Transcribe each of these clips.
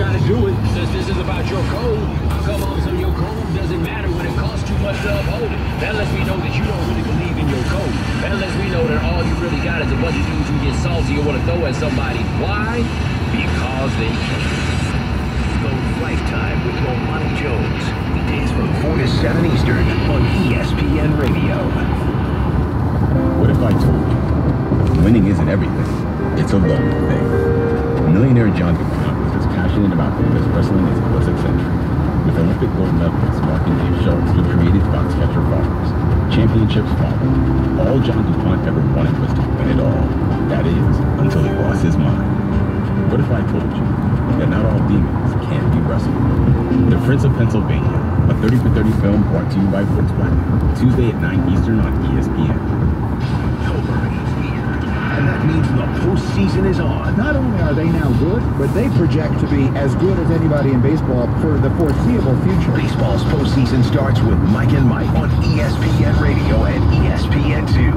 trying to do it. Since this is about your code, how come all of a sudden your code doesn't matter when it costs too much to uphold it? That lets me know that you don't really believe in your code. That lets me know that all you really got is a bunch of dudes who get salty and want to throw at somebody. Why? Because they can. Go Lifetime with Lonnie Jones. Weekdays from 4 to 7 Eastern on ESPN Radio. What if I told you winning isn't everything, it's a lone thing? Millionaire John DuPont was as passionate about women's wrestling as he was eccentric. With Olympic gold medalists Mark and Dave Schultz, he created Foxcatcher Farms. Championships followed. All John DuPont ever wanted was to win it all. That is, until he lost his mind. What if I told you that not all demons can be wrestled? The Prince of Pennsylvania, a 30 for 30 film brought to you by Volkswagen. Tuesday at 9 Eastern on ESPN. October is here, and that means the postseason is on. Not only are they now good, but they project to be as good as anybody in baseball for the foreseeable future. Baseball's postseason starts with Mike and Mike on ESPN Radio and ESPN2.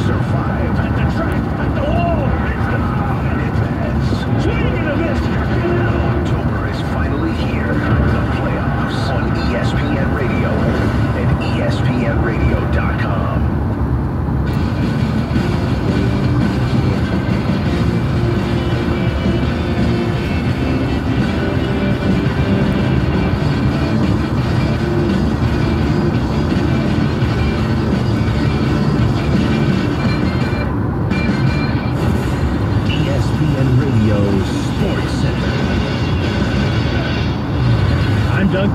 Sir 5 at the track, at the wall, it's the and advance. Swing and a miss. October is finally here. The playoffs on ESPN Radio and ESPNRadio.com.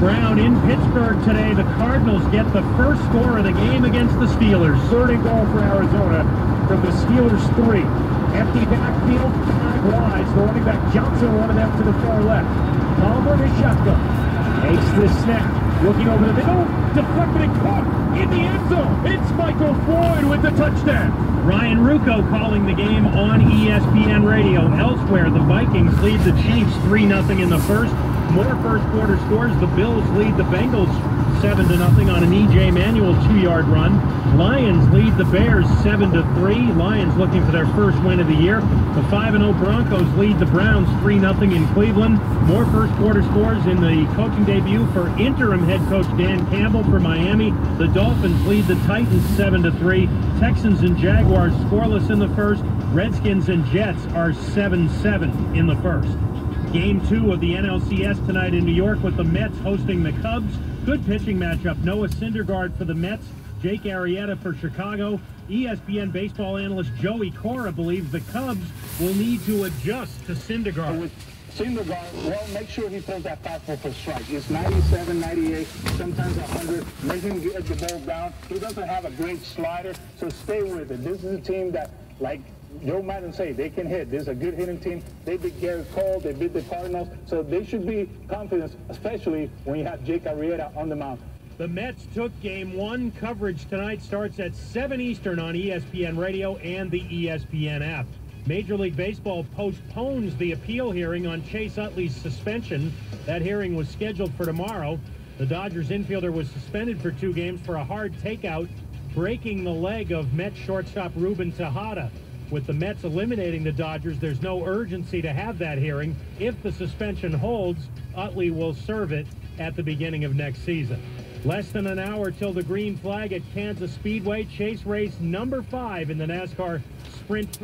Brown in Pittsburgh today. The Cardinals get the first score of the game against the Steelers. Third and goal for Arizona from the Steelers 3. Empty backfield, 5 wides. The running back Johnson, one of them to the far left. Palmer in shotgun. Takes the snap. Looking over the middle. Deflected and caught in the end zone. It's Michael Floyd with the touchdown. Ryan Rucco calling the game on ESPN Radio. Elsewhere, the Vikings lead the Chiefs 3-0 in the first. More first quarter scores. The Bills lead the Bengals 7-0 on an E.J. Manuel 2-yard run. Lions lead the Bears 7-3. Lions looking for their first win of the year. The 5-0 Broncos lead the Browns 3-0 in Cleveland. More first quarter scores in the coaching debut for interim head coach Dan Campbell for Miami. The Dolphins lead the Titans 7-3. Texans and Jaguars scoreless in the first. Redskins and Jets are 7-7 in the first. Game 2 of the NLCS tonight in New York with the Mets hosting the Cubs. Good pitching matchup. Noah Syndergaard for the Mets, Jake Arrieta for Chicago. ESPN baseball analyst Joey Cora believes the Cubs will need to adjust to Syndergaard. With Syndergaard, well, make sure he throws that fastball for strike. It's 97, 98, sometimes 100. Make him get the ball down. He doesn't have a great slider, so stay with it. This is a team that, like Joe Madden say, they can hit. This is a good hitting team. They beat Garrett Cole. They beat the Cardinals. So they should be confident, especially when you have Jake Arrieta on the mound. The Mets took Game 1. Coverage tonight starts at 7 Eastern on ESPN Radio and the ESPN app. Major League Baseball postpones the appeal hearing on Chase Utley's suspension. That hearing was scheduled for tomorrow. The Dodgers infielder was suspended for 2 games for a hard takeout, breaking the leg of Mets shortstop Ruben Tejada. With the Mets eliminating the Dodgers, there's no urgency to have that hearing. If the suspension holds, Utley will serve it at the beginning of next season. Less than an hour till the green flag at Kansas Speedway. Chase race number 5 in the NASCAR Sprint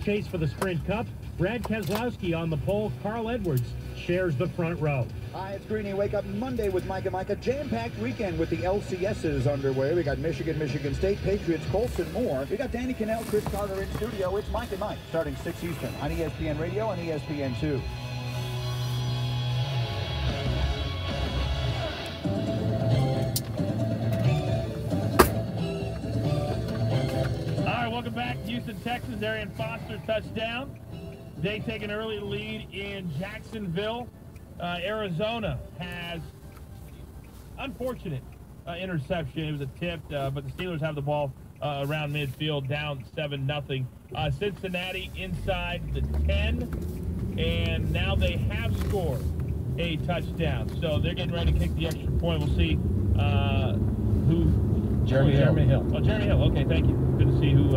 chase for the Sprint Cup. Brad Keselowski on the pole. Carl Edwards shares the front row. Hi, it's Greeny. Wake up Monday with Mike and Mike. A jam-packed weekend with the LCSs underway. We got Michigan, Michigan State, Patriots, Colts, and more. We got Danny Cannell, Chris Carter in studio. It's Mike and Mike, starting 6 Eastern on ESPN Radio and ESPN2. All right, welcome back. Houston, Texas. Arian Foster touchdown. They take an early lead in Jacksonville. Arizona has unfortunate interception. It was a tip, but the Steelers have the ball around midfield, down 7-0. Cincinnati inside the 10, and now they have scored a touchdown. So they're getting ready to kick the extra point. We'll see who Jeremy Hill. Oh, Jeremy Hill. Okay, thank you. Good to see who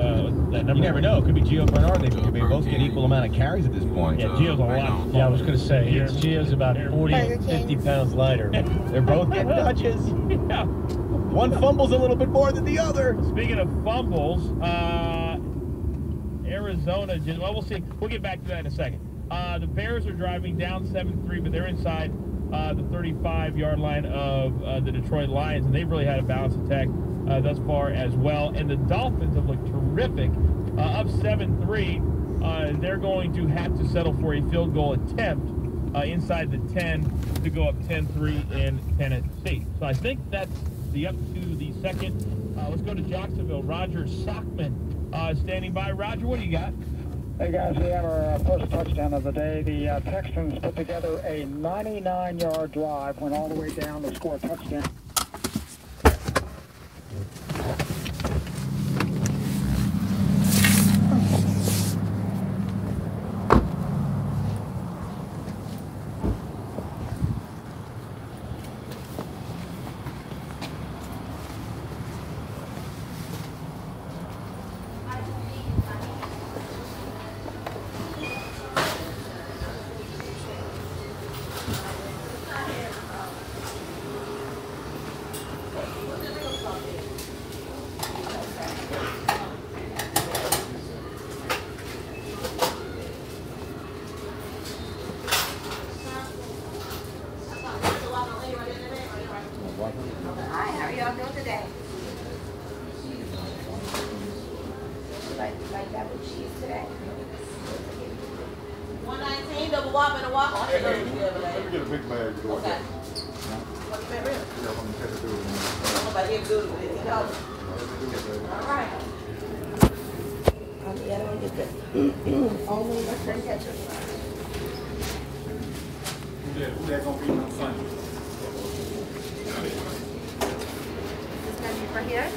that number. You never know. It could be Gio Bernard. They both get equal amount of carries at this point. Yeah, Gio's a lot. Yeah, I was going to say, Gio's about 40, 50 pounds lighter. They're both getting touches. Yeah. One fumbles a little bit more than the other. Speaking of fumbles, Arizona just, well, we'll see. We'll get back to that in a second. The Bears are driving down 7-3, but they're inside the 35-yard line of the Detroit Lions, and they've really had a balanced attack thus far as well. And the Dolphins have looked terrific. Up 7-3, they're going to have to settle for a field goal attempt inside the 10 to go up 10-3 in Tennessee. So I think that's the up to the second. Let's go to Jacksonville. Roger Sockman standing by. Roger, what do you got? Hey guys, we have our first touchdown of the day. The Texans put together a 99-yard drive, went all the way down to score a touchdown. Hi, how are y'all doing today? Like that with cheese today? 119, double whopper and a whopper. Let me get a big bag. Okay. What's that real? Nobody here good with it. All right. The other one is the only Western ketchup. Who that gonna be on Sunday? This gonna be for here?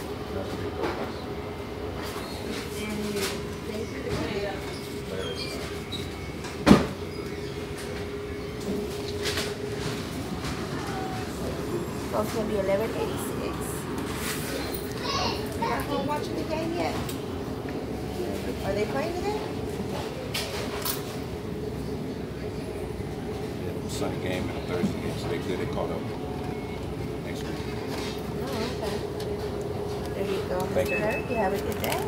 So it's gonna be 1186. You're not home watching the game yet? Are they playing today? Sunday game and a Thursday game, so they good. They caught up next week. Oh, okay. There you go, Thank Mr. you. Hurd. You have a good day.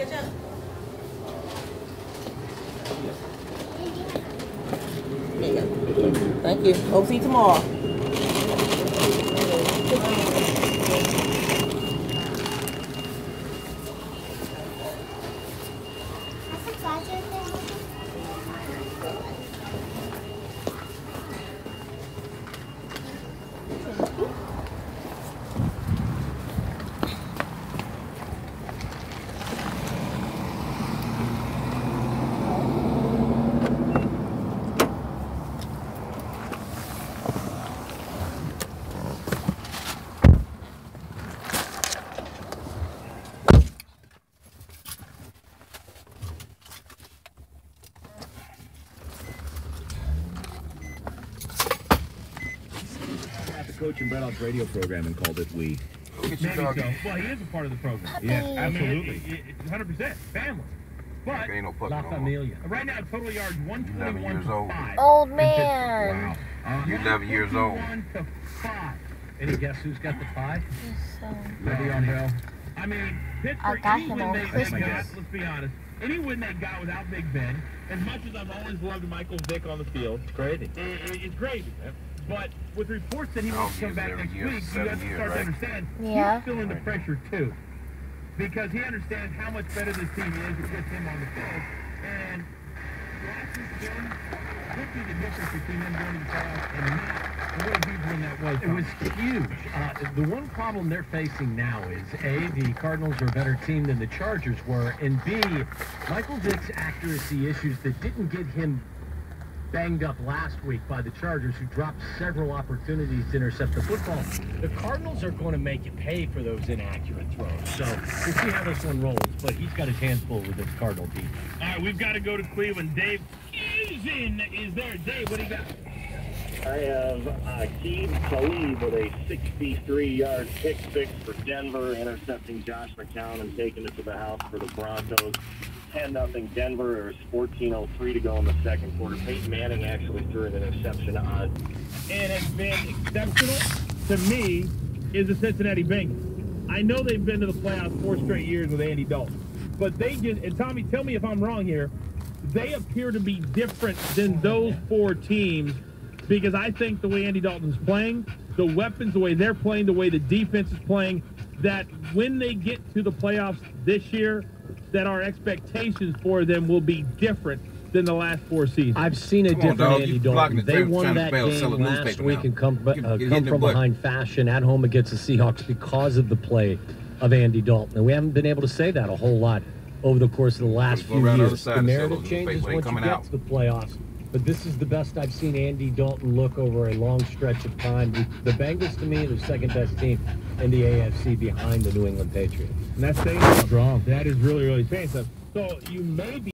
catch up? There you go. Thank you. Hope to see you tomorrow. Coach and Brett Ott's radio program and called it We. Maybe so. Well, he is a part of the program. Yeah, absolutely. 100%. Family. But Ain't no puppy La no more. Familia. right now, total yards 121 years to old. 5. Old man. Wow. You 11 years old. 121 to 5. Any guess who's got the 5? So, Le'Veon Bell. I mean, Pittsburgh, got any him win on they Christmas. got, let's be honest, any win they got without Big Ben, as much as I've always loved Michael Vick on the field, It's crazy. it's crazy. But with reports that he wants to come back next week, you have to 7 start years, to right? understand Yeah. he's feeling the pressure too. Because he understands how much better this team is with him on the field. And Washington could be the difference between them going to the playoffs and not. And what a huge win that was. It was huge. The one problem they're facing now is, A, the Cardinals are a better team than the Chargers were, and B, Michael Vick's accuracy issues that didn't get him banged up last week by the Chargers, who dropped several opportunities to intercept the football. The Cardinals are going to make you pay for those inaccurate throws. So we'll see how this one rolls, but he's got his hands full with this Cardinal defense. All right, we've got to go to Cleveland. Dave Fusion is there. Dave, what do you got? I have Akeem Talib with a 63-yard pick six for Denver, intercepting Josh McCown and taking it to the house for the Broncos. 10-0 Denver. There's 14:03 to go in the second quarter. Peyton Manning actually threw an interception on. And has been exceptional to me is the Cincinnati Bengals. I know they've been to the playoffs 4 straight years with Andy Dalton, but they just, and Tommy, tell me if I'm wrong here, they appear to be different than those 4 teams, because I think the way Andy Dalton's playing, the weapons, the way they're playing, the way the defense is playing, that when they get to the playoffs this year, that our expectations for them will be different than the last 4 seasons. I've seen a different Andy Dalton. They won that game last week and come from behind fashion at home against the Seahawks because of the play of Andy Dalton. And we haven't been able to say that a whole lot over the course of the last few years. The narrative changes once you get to the playoffs. But this is the best I've seen Andy Dalton look over a long stretch of time. The Bengals, to me, are the second best team in the AFC behind the New England Patriots. And that's saying strong. That is really, really saying something. So you may be